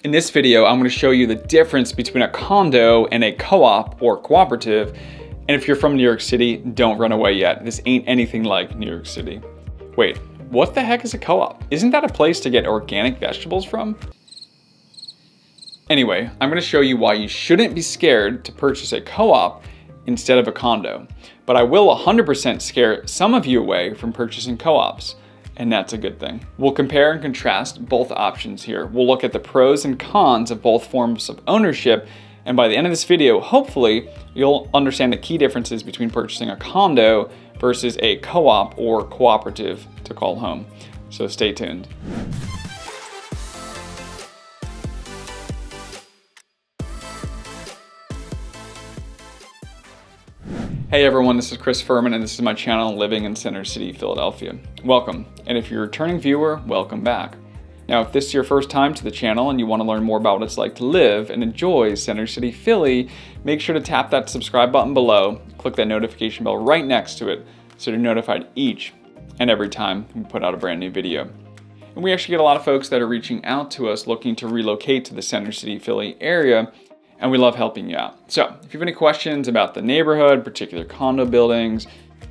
In this video, I'm going to show you the difference between a condo and a co-op or cooperative. And if you're from New York City, don't run away yet. This ain't anything like New York City. Wait, what the heck is a co-op? Isn't that a place to get organic vegetables from? Anyway, I'm going to show you why you shouldn't be scared to purchase a co-op instead of a condo. But I will 100% scare some of you away from purchasing co-ops. And that's a good thing. We'll compare and contrast both options here. We'll look at the pros and cons of both forms of ownership. And by the end of this video, hopefully, you'll understand the key differences between purchasing a condo versus a co-op or cooperative to call home. So stay tuned. Hey everyone, this is Chris Fuhrman and this is my channel Living in Center City, Philadelphia. Welcome, and if you're a returning viewer, welcome back. Now if this is your first time to the channel and you want to learn more about what it's like to live and enjoy Center City, Philly, make sure to tap that subscribe button below, click that notification bell right next to it so you're notified each and every time we put out a brand new video. And we actually get a lot of folks that are reaching out to us looking to relocate to the Center City, Philly area, and we love helping you out. So if you have any questions about the neighborhood, particular condo buildings,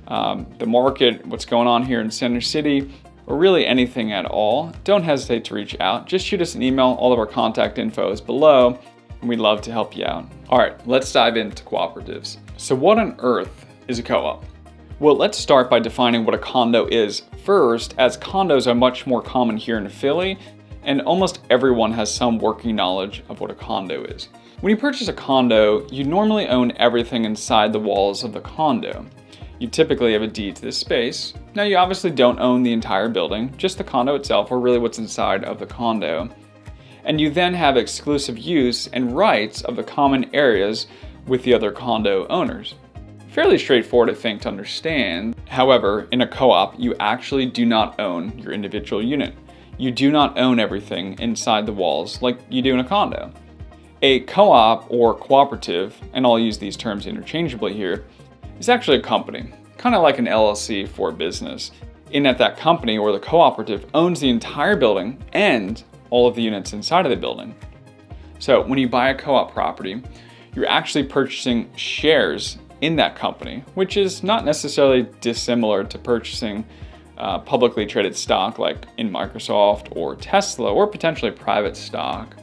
the market, what's going on here in Center City, or really anything at all, don't hesitate to reach out. Just shoot us an email. All of our contact info is below, and we'd love to help you out. All right, let's dive into cooperatives. So what on earth is a co-op? Well, let's start by defining what a condo is first, as condos are much more common here in Philly, and almost everyone has some working knowledge of what a condo is. When you purchase a condo, you normally own everything inside the walls of the condo. You typically have a deed to this space. Now you obviously don't own the entire building, just the condo itself, or really what's inside of the condo. And you then have exclusive use and rights of the common areas with the other condo owners. Fairly straightforward, I think, to understand. However, in a co-op, you actually do not own your individual unit. You do not own everything inside the walls like you do in a condo. A co-op or cooperative, and I'll use these terms interchangeably here, is actually a company, kind of like an LLC for business, in that that company or the cooperative owns the entire building and all of the units inside of the building. So when you buy a co-op property, you're actually purchasing shares in that company, which is not necessarily dissimilar to purchasing publicly traded stock like in Microsoft or Tesla, or potentially private stock.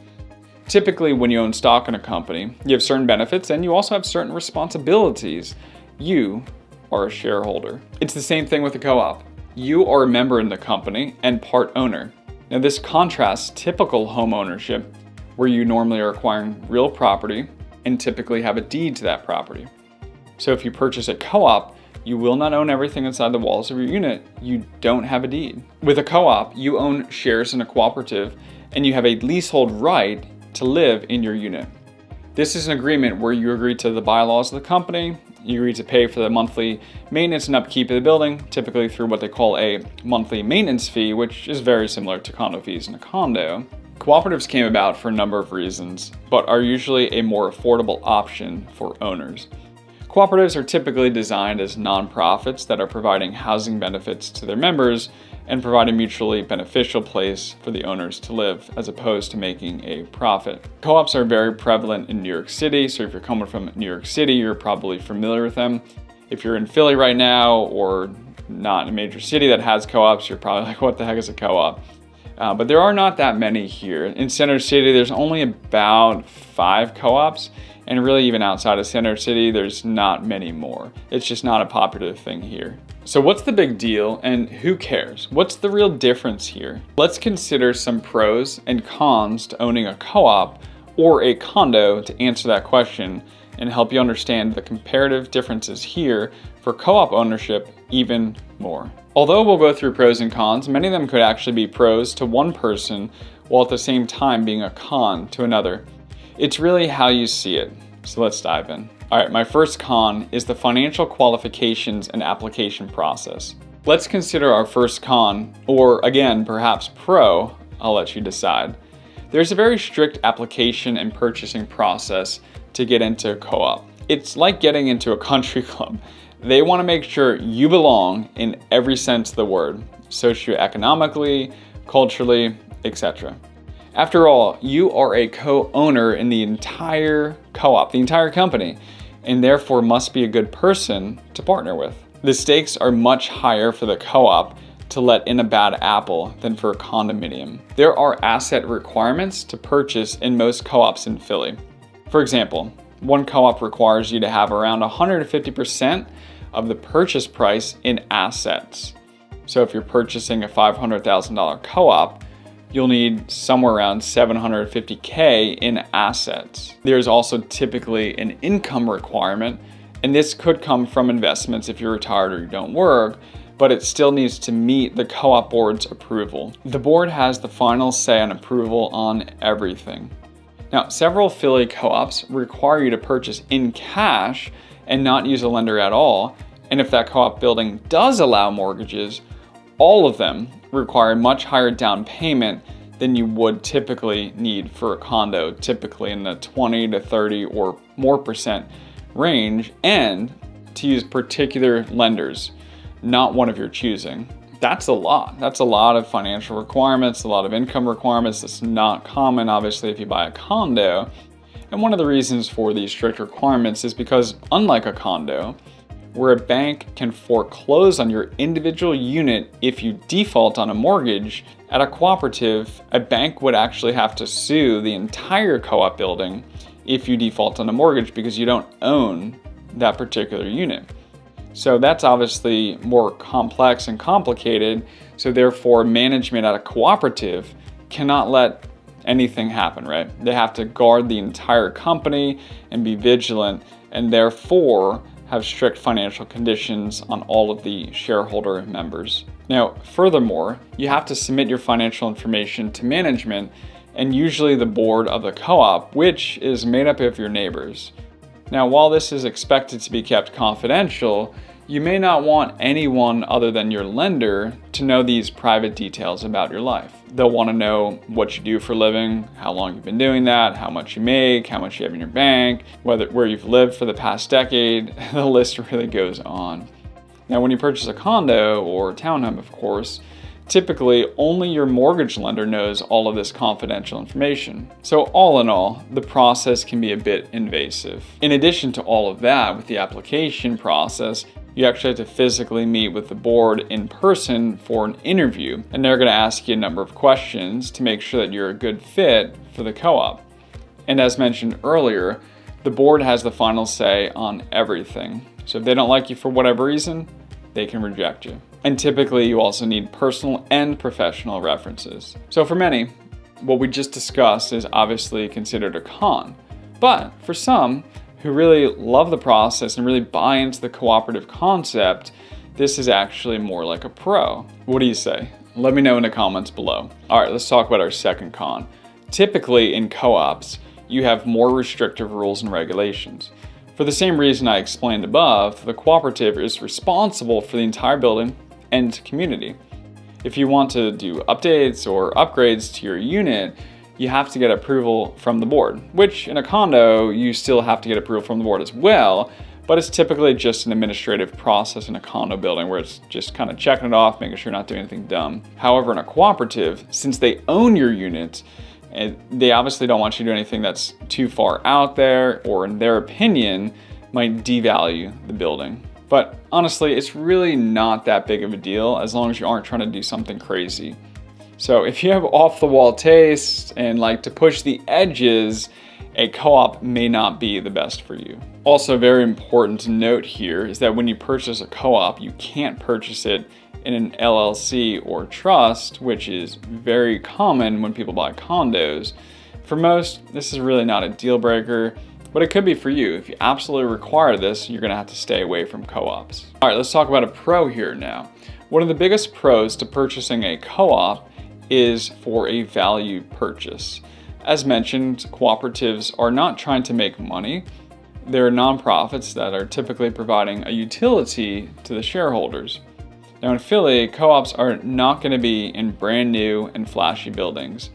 Typically, when you own stock in a company, you have certain benefits and you also have certain responsibilities. You are a shareholder. It's the same thing with a co-op. You are a member in the company and part owner. Now this contrasts typical home ownership, where you normally are acquiring real property and typically have a deed to that property. So if you purchase a co-op, you will not own everything inside the walls of your unit. You don't have a deed. With a co-op, you own shares in a cooperative and you have a leasehold right to live in your unit. This is an agreement where you agree to the bylaws of the company, you agree to pay for the monthly maintenance and upkeep of the building, typically through what they call a monthly maintenance fee, which is very similar to condo fees in a condo. Cooperatives came about for a number of reasons, but are usually a more affordable option for owners. Cooperatives are typically designed as nonprofits that are providing housing benefits to their members and provide a mutually beneficial place for the owners to live, as opposed to making a profit. Co-ops are very prevalent in New York City, so if you're coming from New York City, you're probably familiar with them. If you're in Philly right now, or not in a major city that has co-ops, you're probably like, what the heck is a co-op? But there are not that many here. In Center City, there's only about 5 co-ops, and really even outside of Center City, there's not many more. It's just not a popular thing here. So what's the big deal and who cares? What's the real difference here? Let's consider some pros and cons to owning a co-op or a condo to answer that question and help you understand the comparative differences here for co-op ownership even more. Although we'll go through pros and cons, many of them could actually be pros to one person while at the same time being a con to another. It's really how you see it. So let's dive in. All right, my first con is the financial qualifications and application process. Let's consider our first con, or again, perhaps pro. I'll let you decide. There's a very strict application and purchasing process to get into a co-op. It's like getting into a country club. They want to make sure you belong in every sense of the word, socioeconomically, culturally, etc. After all, you are a co-owner in the entire co-op, the entire company, and therefore must be a good person to partner with. The stakes are much higher for the co-op to let in a bad apple than for a condominium. There are asset requirements to purchase in most co-ops in Philly. For example, one co-op requires you to have around 150% of the purchase price in assets. So if you're purchasing a $500,000 co-op, you'll need somewhere around $750K in assets. There's also typically an income requirement, and this could come from investments if you're retired or you don't work, but it still needs to meet the co-op board's approval. The board has the final say on approval on everything. Now, several Philly co-ops require you to purchase in cash and not use a lender at all, and if that co-op building does allow mortgages, all of them require much higher down payment than you would typically need for a condo, typically in the 20 to 30 or more % range, and to use particular lenders, not one of your choosing. That's a lot. That's a lot of financial requirements, a lot of income requirements. That's not common, obviously, if you buy a condo. And one of the reasons for these strict requirements is because, unlike a condo, where a bank can foreclose on your individual unit if you default on a mortgage, at a cooperative, a bank would actually have to sue the entire co-op building if you default on a mortgage because you don't own that particular unit. So that's obviously more complex and complicated, so therefore management at a cooperative cannot let anything happen, right? They have to guard the entire company and be vigilant, and therefore have strict financial conditions on all of the shareholder members. Now, furthermore, you have to submit your financial information to management and usually the board of the co-op, which is made up of your neighbors. Now, while this is expected to be kept confidential, you may not want anyone other than your lender to know these private details about your life. They'll want to know what you do for a living, how long you've been doing that, how much you make, how much you have in your bank, where you've lived for the past decade. The list really goes on. Now, when you purchase a condo or a townhome, of course, typically only your mortgage lender knows all of this confidential information. So all in all, the process can be a bit invasive. In addition to all of that, with the application process, you actually have to physically meet with the board in person for an interview, and they're going to ask you a number of questions to make sure that you're a good fit for the co-op. And as mentioned earlier, the board has the final say on everything. So if they don't like you for whatever reason, they can reject you. And typically you also need personal and professional references. So for many, what we just discussed is obviously considered a con. But for some who really love the process and really buy into the cooperative concept, this is actually more like a pro. What do you say? Let me know in the comments below. All right, let's talk about our second con. Typically in co-ops, you have more restrictive rules and regulations. For the same reason I explained above, the cooperative is responsible for the entire building and community. If you want to do updates or upgrades to your unit, you have to get approval from the board, which in a condo, you still have to get approval from the board as well, but it's typically just an administrative process in a condo building where it's just kind of checking it off, making sure you're not doing anything dumb. However, in a cooperative, since they own your unit, they obviously don't want you to do anything that's too far out there or, in their opinion, might devalue the building. But honestly, it's really not that big of a deal as long as you aren't trying to do something crazy. So if you have off-the-wall tastes and like to push the edges, a co-op may not be the best for you. Also very important to note here is that when you purchase a co-op, you can't purchase it in an LLC or trust, which is very common when people buy condos. For most, this is really not a deal breaker, but it could be for you. If you absolutely require this, you're gonna have to stay away from co-ops. All right, let's talk about a pro here now. One of the biggest pros to purchasing a co-op is for a value purchase. As mentioned, cooperatives are not trying to make money. They're nonprofits that are typically providing a utility to the shareholders. Now in Philly, co-ops are not going to be in brand new and flashy buildings.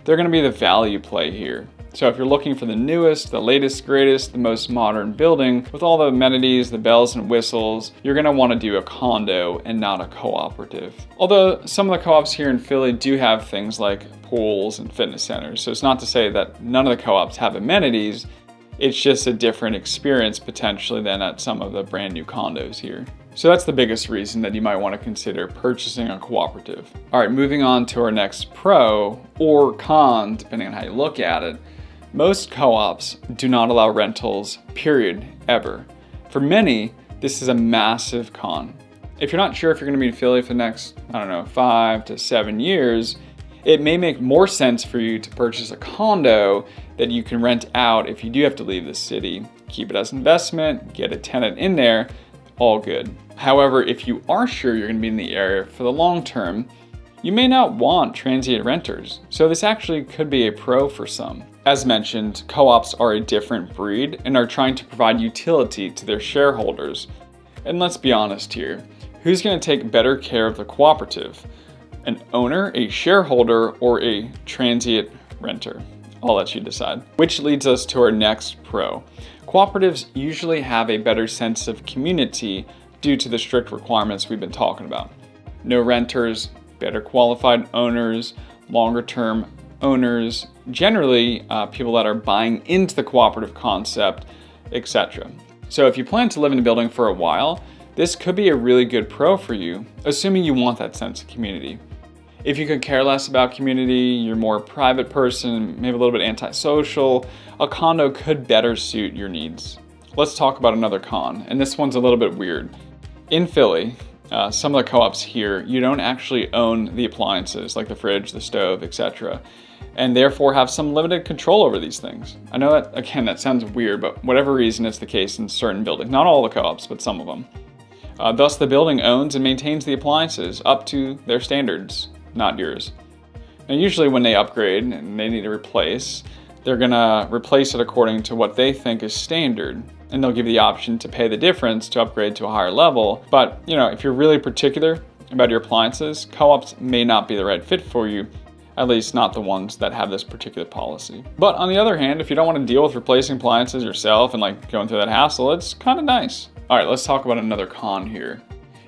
They're going to be the value play here. So if you're looking for the newest, the latest, greatest, the most modern building with all the amenities, the bells and whistles, you're gonna wanna do a condo and not a cooperative. Although some of the co-ops here in Philly do have things like pools and fitness centers. So it's not to say that none of the co-ops have amenities, it's just a different experience potentially than at some of the brand new condos here. So that's the biggest reason that you might want to consider purchasing a cooperative. All right, moving on to our next pro or con, depending on how you look at it. Most co-ops do not allow rentals, period, ever. For many, this is a massive con. If you're not sure if you're going to be in Philly for the next, 5 to 7 years, it may make more sense for you to purchase a condo that you can rent out if you do have to leave the city. Keep it as an investment, get a tenant in there, all good. However, if you are sure you're going to be in the area for the long term, you may not want transient renters. So this actually could be a pro for some. As mentioned, co-ops are a different breed and are trying to provide utility to their shareholders. And let's be honest here, who's going to take better care of the cooperative? An owner, a shareholder, or a transient renter? I'll let you decide. Which leads us to our next pro. Cooperatives usually have a better sense of community due to the strict requirements we've been talking about. No renters, better qualified owners, longer term owners, generally people that are buying into the cooperative concept, etc. So if you plan to live in a building for a while, this could be a really good pro for you, assuming you want that sense of community. If you could care less about community, you're more a private person, maybe a little bit antisocial, a condo could better suit your needs. Let's talk about another con, and this one's a little bit weird. In Philly, some of the co-ops here, you don't actually own the appliances like the fridge, the stove, etc. and therefore have some limited control over these things. I know that, again, that sounds weird, but whatever reason, it's the case in certain buildings. Not all the co-ops, but some of them. Thus, the building owns and maintains the appliances up to their standards, not yours. And usually when they upgrade and they need to replace, they're gonna replace it according to what they think is standard. And they'll give you the option to pay the difference to upgrade to a higher level. But if you're really particular about your appliances, co-ops may not be the right fit for you, at least not the ones that have this particular policy. But on the other hand, if you don't want to deal with replacing appliances yourself and going through that hassle, it's kind of nice. All right, let's talk about another con here.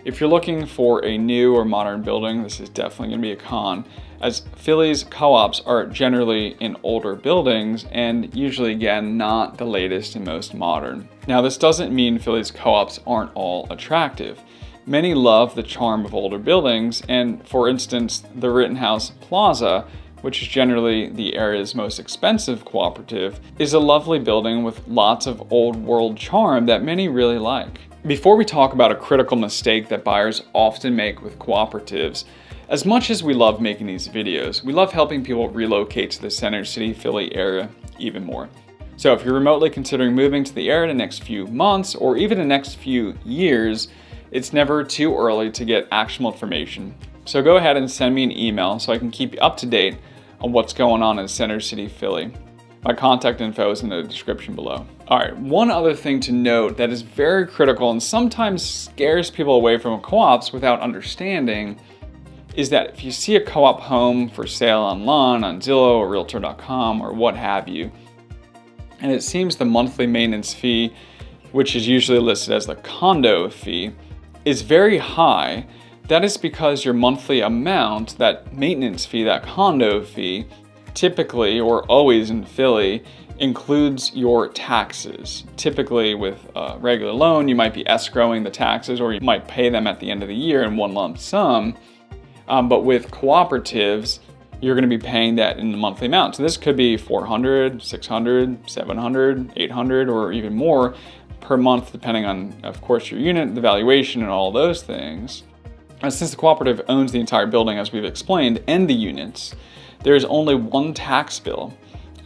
If you're looking for a new or modern building, this is definitely going to be a con, as Philly's co-ops are generally in older buildings and usually, again, not the latest and most modern. Now, this doesn't mean Philly's co-ops aren't all attractive. Many love the charm of older buildings, and for instance, the Rittenhouse Plaza, which is generally the area's most expensive cooperative, is a lovely building with lots of old world charm that many really like. Before we talk about a critical mistake that buyers often make with cooperatives, as much as we love making these videos, we love helping people relocate to the Center City Philly area even more. So if you're remotely considering moving to the area in the next few months or even the next few years, it's never too early to get actionable information. So go ahead and send me an email so I can keep you up to date on what's going on in Center City Philly. My contact info is in the description below. All right, one other thing to note that is very critical and sometimes scares people away from co-ops without understanding is that if you see a co-op home for sale online on Zillow or Realtor.com or what have you, and it seems the monthly maintenance fee, which is usually listed as the condo fee, is very high, that is because your monthly amount, that maintenance fee, that condo fee, typically or always in Philly, includes your taxes. Typically with a regular loan, you might be escrowing the taxes or you might pay them at the end of the year in one lump sum. But with cooperatives, you're gonna be paying that in the monthly amount. So this could be $400, $600, $700, $800, or even more per month, depending on, of course, your unit, the valuation, and all those things. And since the cooperative owns the entire building, as we've explained, and the units, there's only one tax bill,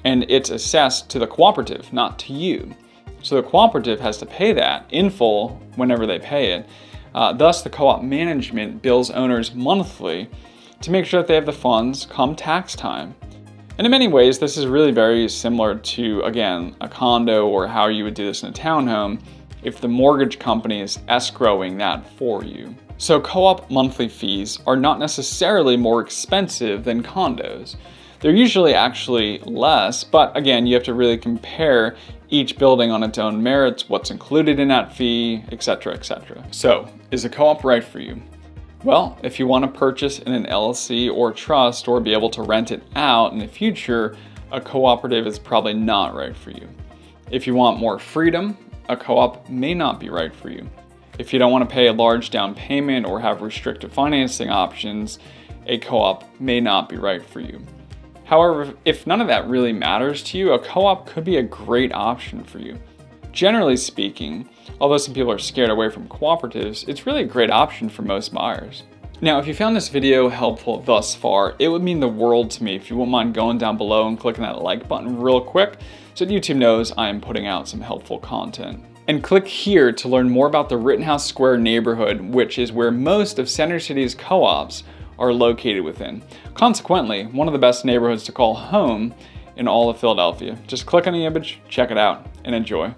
and it's assessed to the cooperative, not to you. So the cooperative has to pay that in full whenever they pay it. Thus, the co-op management bills owners monthly to make sure that they have the funds come tax time. And in many ways, this is really very similar to, again, a condo or how you would do this in a townhome if the mortgage company is escrowing that for you. So co-op monthly fees are not necessarily more expensive than condos. They're usually actually less, but again, you have to really compare each building on its own merits, what's included in that fee, etc., etc. So, is a co-op right for you? Well, if you want to purchase in an LLC or trust or be able to rent it out in the future, a cooperative is probably not right for you. If you want more freedom, a co-op may not be right for you. If you don't want to pay a large down payment or have restrictive financing options, a co-op may not be right for you. However, if none of that really matters to you, a co-op could be a great option for you. Generally speaking, although some people are scared away from cooperatives, it's really a great option for most buyers. Now, if you found this video helpful thus far, it would mean the world to me if you wouldn't mind going down below and clicking that like button real quick so that YouTube knows I am putting out some helpful content. And click here to learn more about the Rittenhouse Square neighborhood, which is where most of Center City's co-ops are located within. Consequently, one of the best neighborhoods to call home in all of Philadelphia. Just click on the image, check it out, and enjoy.